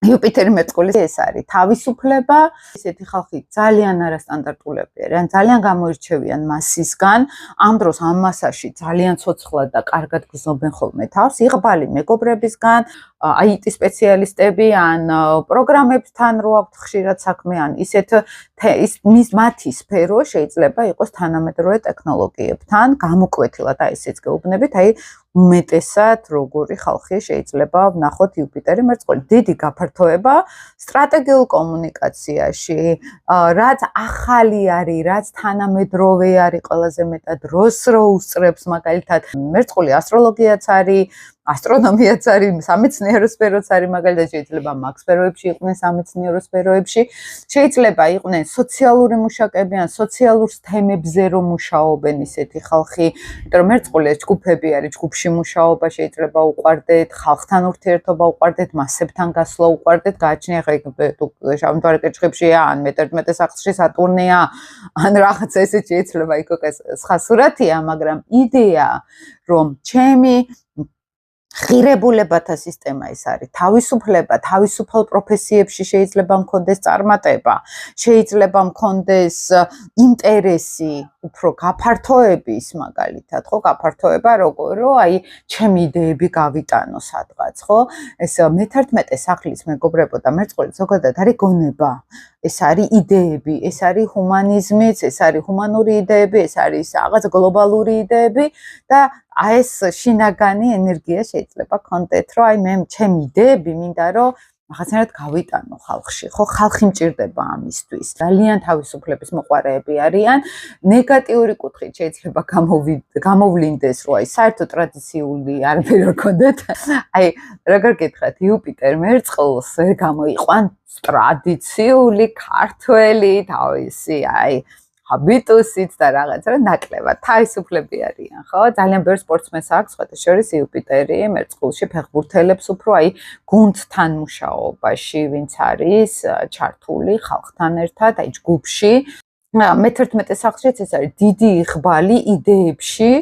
იუპიტერი მეწყვილის ეს არის თავისუფლება, ესეთი ხალხი ძალიან არასტანდარტულები არიან, ძალიან გამოირჩევიან მასისგან, ამ დროს ამ მასაში ძალიან ცოცხლად და კარგად გრძნობენ ხოლმე თავს, იყვალი მეგობრებისგან, IT სპეციალისტები ან პროგრამებთან რო აქვთ ხშირად საქმე, ან მათი სფერო შეიძლება იყოს თანამედროვე ტექნოლოგიებთან გამოკვეთილად, ესეც გეუბნებით, უმეტესად როგორი ხალხი შეიძლება ვნახოთ იუპიტერი მეწყვილს. დიდი გაფართოება სტრატეგიულ კომუნიკაციაში, რაც ახალი არის, რაც თანამედროვე არის, ყველაზე მეტად დროს რო უსწრებს, მაგალითად, მეწყული ასტროლოგიაც არის, ასტრონომიაც არის, სამეცნიერო სფეროც არის, მაგალითად შეიძლება მაგ სფეროებში იყვნენ სამეცნიერო სფეროებში, შეიძლება იყვნენ სოციალური მუშაკები ან სოციალურ თემებზე რომ მუშაობენ ისეთი ხალხი, იმიტომ რომ მეწყული ეს ჯგუფები არის, ჯგუფში მუშაობა შეიძლება უყვარდეთ, ხალხთან ურთიერთობა უყვარდეთ, მასებთან გასვლა უყვარდეთ, გააჩნია ხა შავმთვარე კირჩხიბშია, ან მეტ-11 სახლში სატურნია, ან რაღაც ესეთი შეიძლება იყოს სხვა სურათია, მაგრამ იდეა რომ ჩემი ღირებულებათა სისტემა ეს არის თავისუფლება, თავისუფალ პროფესიებში შეიძლება მქონდეს წარმატება, შეიძლება მქონდეს ინტერესი, უფრო გაფართოების მაგალითად, ხო, გაფართოება როგორ რომ ჩემი იდეები გავიტანო სადღაც, ხო? ეს მე-11 სახლის მეგობრებო და მეწყვილე ზოგადად არის გონება. ეს არის იდეები, ეს არის ჰუმანიზმიც, ეს არის ჰუმანური იდეები, ეს არის რაღაც გლობალური იდეები და ეს შინაგანი ენერგია შეიძლება გქონდეთ, რომ მე ჩემი იდეები მინდა რომ რაღაცნაირად გავიტანო ხალხში, ხო, ხალხი მჭირდება ამისთვის. ძალიან თავისუფლების მოყვარეები არიან, ნეგატიური კუთხით შეიძლება გამოვლინდეს, რომ საერთოდ ტრადიციული არაფერი არ გქონდეთ. როგორ გითხრათ, იუპიტერ მეწყვილს ვერ გამოიყვან ტრადიციული ქართველი თავისი, ჰაბიტუსით და რაღაც რა ნაკლებად თავისუფლები არიან, ხო? ძალიან ბევრ სპორტსმენს აქვს, სხვათა შორის იუპიტერი მეწყვილში ფეხბურთელებს უფრო გუნდთან მუშაობაში, ვინც არის ჩართული ხალხთან ერთად, ჯგუფში. მე-11 სახლშიც ეს არის დიდი იყვალი იდეებში,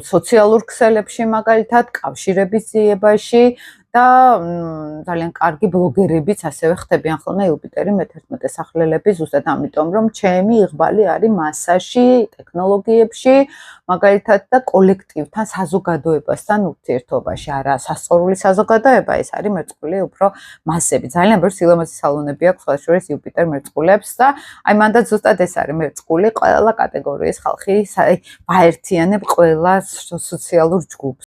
სოციალურ ქსელებში მაგალითად, კავშირების ძიებაში და ძალიან კარგი ბლოგერებიც ასევე ხდებიან ხოლმე იუპიტერი მე-11 სახლელები, ზუსტად ამიტომ რომ ჩემი იყვალი არის მასაში, ტექნოლოგიებში, მაგალითად და კოლექტივთან, საზოგადოებასთან ურთიერთობაში, არა სასწორული საზოგადოება, ეს არის მეწყვილე უფრო მასები. ძალიან ბევრი სილამაზის სალონები აქვს, სხვა შორის იუპიტერ მეწყვილებს და მანდაც ზუსტად ეს არის მეწყული, ყველა კატეგორიის ხალხი, ვაერთიანებ ყველა სოციალურ ჯგუფს.